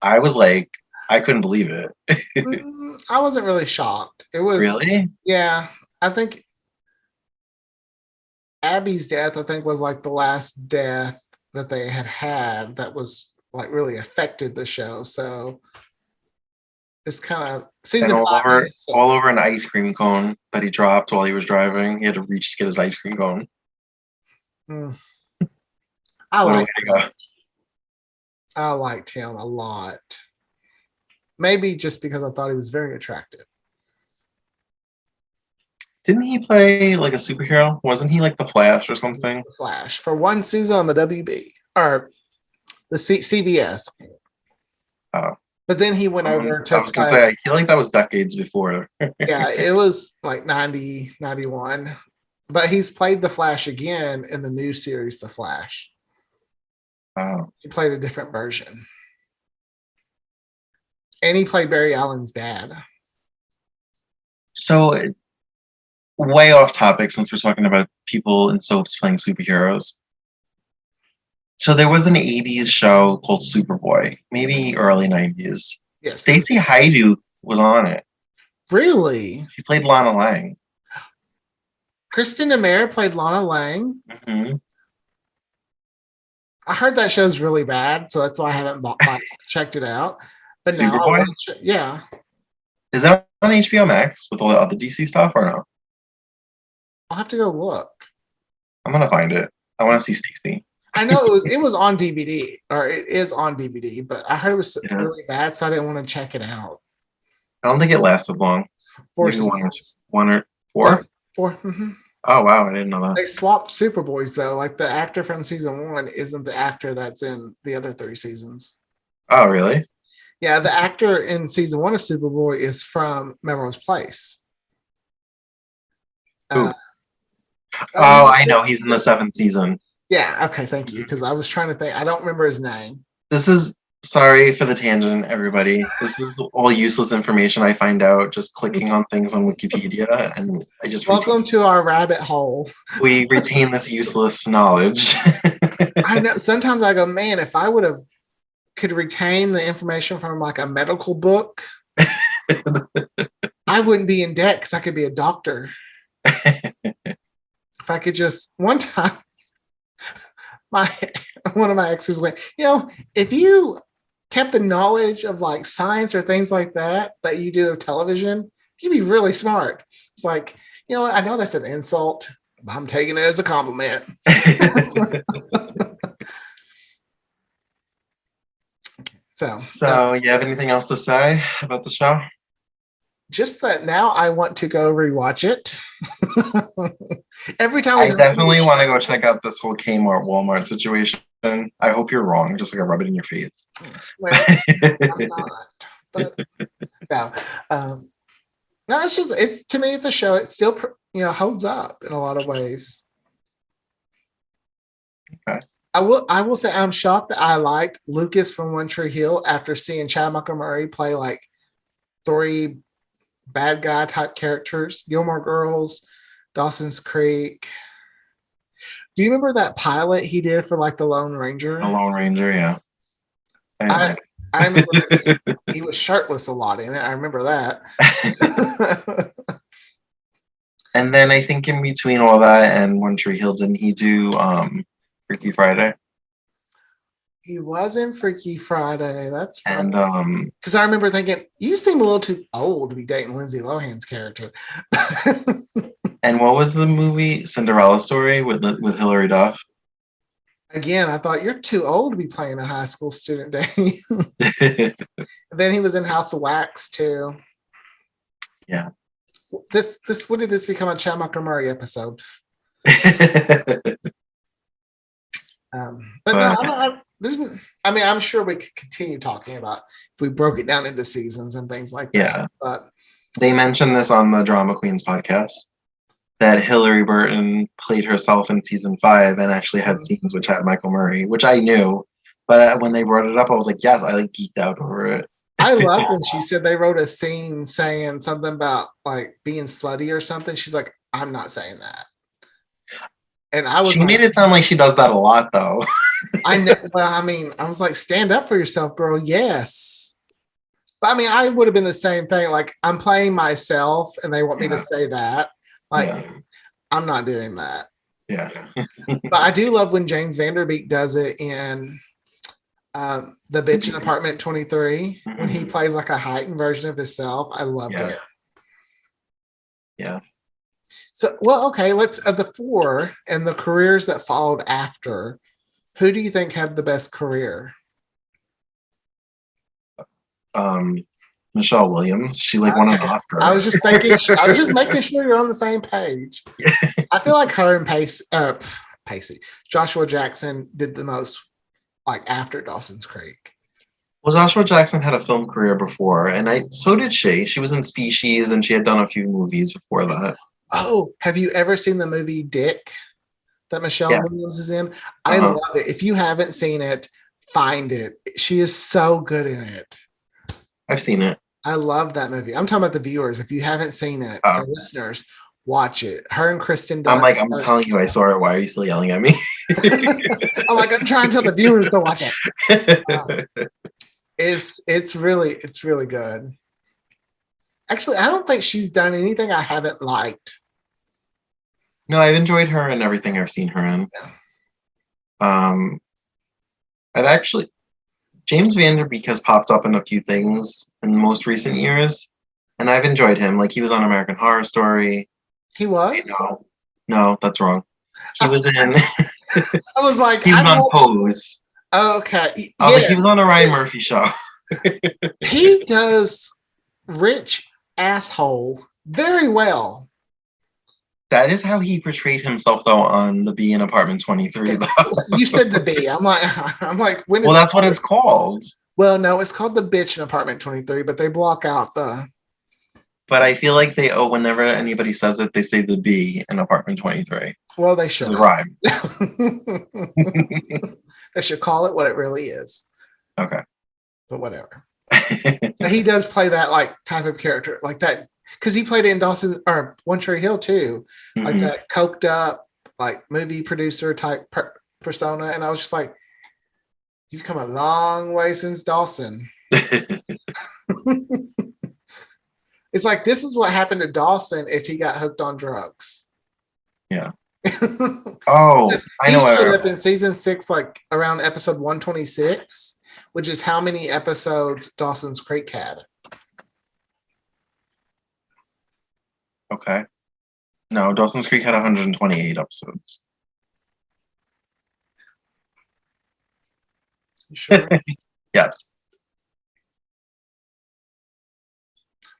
I was like, I couldn't believe it. I wasn't really shocked. It was Really? Yeah. I think Abby's death, I think, was like the last death that they had that was like really affected the show. So it's kind of And season all 5. over, all over an ice cream cone that he dropped while he was driving. He had to reach to get his ice cream cone. I What a way liked to go. I liked him a lot. Maybe just because I thought he was very attractive. Didn't he play like a superhero? Wasn't he like the Flash or something? The Flash for one season on the WB or the CBS. Oh. But then he went over to I was going to say, I feel like that was decades before. Yeah, it was like 90, 91. But he's played the Flash again in the new series, The Flash. Oh. He played a different version. And he played Barry Allen's dad. So, way off topic since we're talking about people in soaps playing superheroes. So there was an 80s show called Superboy, maybe early 90s. Yes. Stacey Haiduk was on it. Really? She played Lana Lang. Kristen Demare played Lana Lang. Mm-hmm. I heard that show's really bad, so that's why I haven't checked it out. But now Superboy? Yeah. Is that on HBO Max with all the other DC stuff or no? I'll have to go look. I'm gonna find it. I want to see Stacey. I know it was on DVD, or it is on DVD, but I heard it was really bad, so I didn't want to check it out. I don't think it lasted long. 4 Maybe seasons. one or four? 4. Mm-hmm. Oh wow, I didn't know that. They swapped Superboys though. Like the actor from season 1 isn't the actor that's in the other 3 seasons. Oh really? Yeah, the actor in season 1 of Superboy is from Melrose Place. I know he's in the 7th season. Yeah, okay, thank you. Because I was trying to think. I don't remember his name. This is sorry for the tangent, everybody. This is all useless information I find out just clicking on things on Wikipedia, and I just Welcome to our rabbit hole. We retain this useless knowledge. I know. Sometimes I go, man, if I could retain the information from like a medical book, I wouldn't be in debt because I could be a doctor. If I could just one time, one of my exes went, if you kept the knowledge of like science or things like that you do of television, you'd be really smart. It's like, I know that's an insult, but I'm taking it as a compliment. So you have anything else to say about the show? Just that now I want to go rewatch it. Every time I we talk definitely want to go check out this whole Kmart Walmart situation. I hope you're wrong, just like I rub it in your face. well, I'm not, but no. No, it's to me, it's a show. It still, holds up in a lot of ways. Okay. I will say I'm shocked that I liked Lucas from One Tree Hill after seeing Chad Montgomery play like three bad guy type characters: Gilmore Girls, Dawson's Creek. Do you remember that pilot he did for like the Lone Ranger? The Lone Ranger, yeah. I I remember he was shirtless a lot in it. I remember that. And then I think in between all that and One Tree Hill, didn't he do Freaky Friday? He was in Freaky Friday. That's right. And Because I remember thinking, you seem a little too old to be dating Lindsay Lohan's character. and what was the movie Cinderella Story with Hilary Duff? Again, I thought you're too old to be playing a high school student, Danny. Then he was in House of Wax too. Yeah. This when did this become a Chad Montgomery episode? But no, I'm sure we could continue talking about if we broke it down into seasons and things like that. Yeah. But they mentioned this on the Drama Queens podcast that Hillary Burton played herself in season 5 and actually had scenes with Chad Michael Murray, which I knew. But when they brought it up, I was like, yes, I like geeked out over it. I love when she said they wrote a scene saying something about like being slutty or something. She's like, I'm not saying that. And she made it sound like she does that a lot, though. I know. Well, I mean, I was like, stand up for yourself, girl. Yes. But I mean, I would have been the same thing. Like, I'm playing myself and they want me to say that. Like, I'm not doing that. Yeah. But I do love when James Vanderbeek does it in The Bitch in Apartment 23 when he plays like a heightened version of himself. I loved it. Yeah. So, well, okay, let's the 4 and the careers that followed after. Who do you think had the best career? Michelle Williams. She won an Oscar. I was just making sure you're on the same page. I feel like her and Pacey, Joshua Jackson did the most like after Dawson's Creek. Well, Joshua Jackson had a film career before, and so did she. She was in Species, and she had done a few movies before that. Oh, have you ever seen the movie Dick that Michelle Williams is in? I love it. If you haven't seen it, find it. She is so good in it. I've seen it. I love that movie. I'm talking about the viewers. If you haven't seen it, the listeners, watch it. Her and Kristen Dunst. I'm telling you, I saw it. Why are you still yelling at me? I'm trying to tell the viewers to watch it. It's really good. Actually, I don't think she's done anything I haven't liked. No, I've enjoyed her in everything I've seen her in. I've actually James Vanderbeek has popped up in a few things in the most recent years, and I've enjoyed him. Like he was on American Horror Story. He was? No, that's wrong. He was in. I was like, he was on Pose. Okay. He was on a Ryan Murphy show. He does rich asshole very well. That is how he portrayed himself, though, on the B in Apartment 23. Though you said the B. I'm like, when? Well, that's what it's called. Well, no, it's called the bitch in Apartment 23, but they block out the. But I feel like whenever anybody says it, they say the B in Apartment 23. Well, they should. It's a rhyme. They should call it what it really is. Okay. But whatever. He does play that like type of character, like that, because he played it in Dawson or One Tree Hill too, like that coked up like movie producer type persona, and I was just like, you've come a long way since Dawson. It's like this is what happened to Dawson if he got hooked on drugs. Yeah. Oh, I know. He showed up in season 6, like around episode 126, which is how many episodes Dawson's Creek had. Okay. No, Dawson's Creek had 128 episodes. You sure? Yes.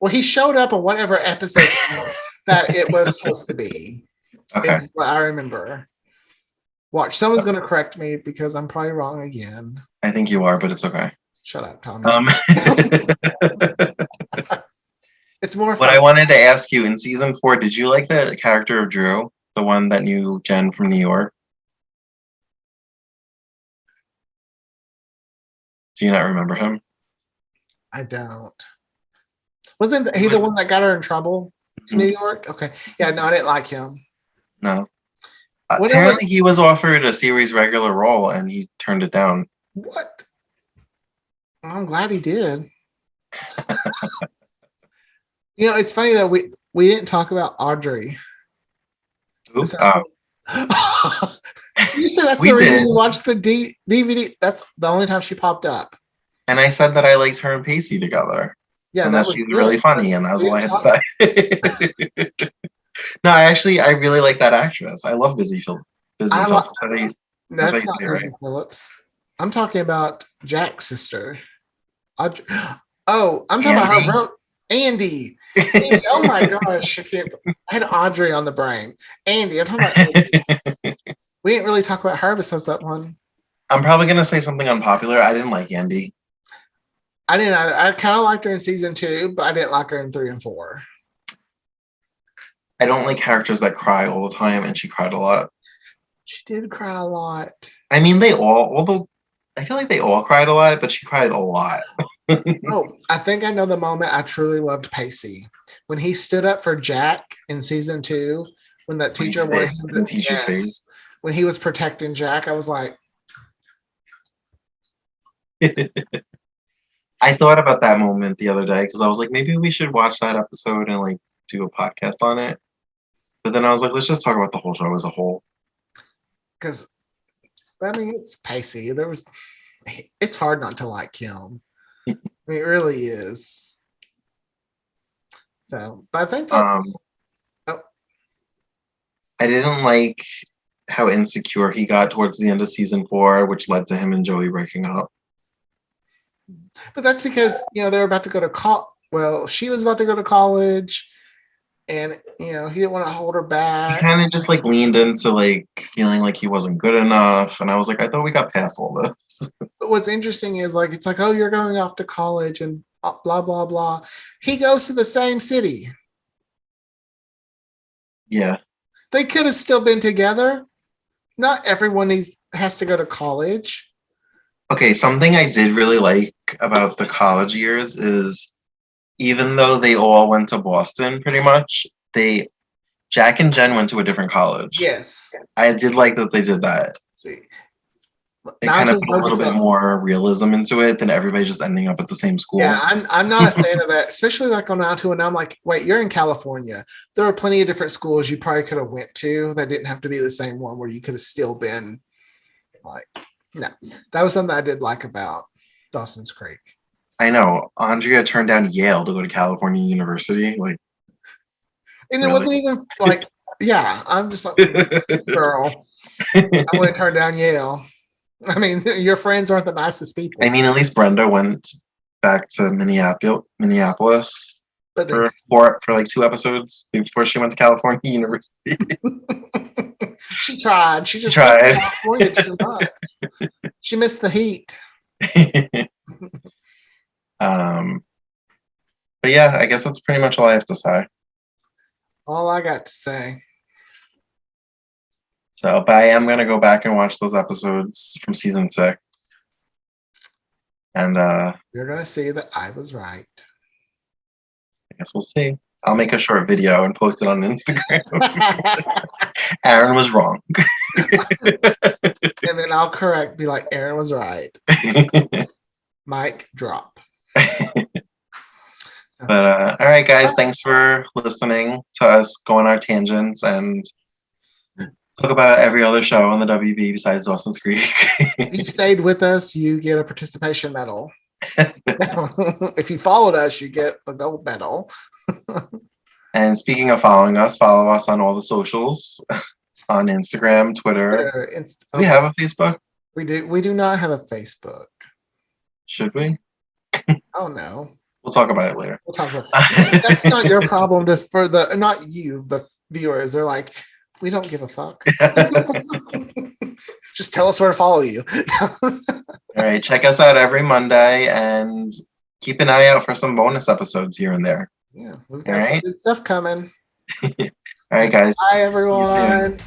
Well, he showed up on whatever episode. that it was supposed to be. Okay. Is what I remember. Watch, someone's going to correct me because I'm probably wrong again. I think you are, but it's okay. Shut up, Tommy. What It's more fun. I wanted to ask you, in season 4, did you like the character of Drew, the one that knew Jen from New York? Do you not remember him? I don't. Wasn't he the one that got her in trouble in New York? Okay. Yeah, no, I didn't like him. No. What Apparently, he was offered a series regular role and he turned it down. What? I'm glad he did. You know, it's funny that we didn't talk about Audrey. Oops. You said that's We the reason did. you watched the DVD. That's the only time she popped up. And I said that I liked her and Pacey together. Yeah, and that that was she's good. really funny, and that was all I had to say. No, I really like that actress. I love Busy Phillips. That's not Busy Phillips. I'm talking about Jack's sister. I'm talking about her. Andy. Oh my gosh, I had Audrey on the brain. Andy, I'm talking about Andy. We didn't really talk about her besides that one. I'm probably gonna say something unpopular. I didn't like Andy. I didn't either. I kind of liked her in season 2, but I didn't like her in 3 and 4. I don't like characters that cry all the time, and she cried a lot. She did cry a lot. I mean, although I feel like they all cried a lot, but she cried a lot. I think I know the moment I truly loved Pacey. When he stood up for Jack in season 2, when that teacher wanted him to teach his face. When he was protecting Jack, I was like, I thought about that moment the other day because I was like, maybe we should watch that episode and like do a podcast on it. But then I was like, let's just talk about the whole show as a whole. Because, I mean, it's Pacey. It's hard not to like him. I mean, it really is. So, but I think I didn't like how insecure he got towards the end of season 4, which led to him and Joey breaking up. But that's because, they were about to go to college. Well, she was about to go to college, and, he didn't want to hold her back. He kind of just like leaned into like feeling like he wasn't good enough. And I was like, I thought we got past all this. But what's interesting is like, it's like, oh, you're going off to college and blah, blah, blah. He goes to the same city. Yeah. They could have still been together. Not everyone has to go to college. Okay, something I did really like about the college years is even though they all went to Boston pretty much, Jack and Jen went to a different college. Yes. I did like that they did that. See. It kind of put a little bit more realism into it than everybody just ending up at the same school. Yeah, I'm not a fan of that, especially like on Out to, and I'm like, wait, you're in California. There are plenty of different schools you probably could have went to that didn't have to be the same one where you could have still been like, no. That was something I did like about Dawson's Creek. I know. Andrea turned down Yale to go to California University. Like, and it wasn't even like, yeah, I'm just like, girl, I want to turn down Yale. I mean, your friends aren't the nicest people. I mean, at least Brenda went back to Minneapolis but for like 2 episodes before she went to California University. She tried. She just tried. Went to California too much. She missed the heat. But yeah, I guess that's pretty much all I have to say. All I got to say. So, but I am going to go back and watch those episodes from season 6. And you're going to see that I was right. I guess we'll see. I'll make a short video and post it on Instagram. Aaron was wrong. And then I'll be like, Aaron was right. Mic drop. But all right, guys, thanks for listening to us go on our tangents and talk about every other show on the WB besides Dawson's Creek. If you stayed with us, you get a participation medal. If you followed us, you get a gold medal. And speaking of following us, follow us on all the socials on Instagram, Twitter. Do we have a Facebook? We do not have a Facebook. Should we? Oh no. We'll talk about it later. We'll talk about that. That's not your problem not you, the viewers. They're like, we don't give a fuck. Just tell us where to follow you. All right, check us out every Monday and keep an eye out for some bonus episodes here and there. Yeah, we've got some good stuff coming. All right, guys. Bye, everyone.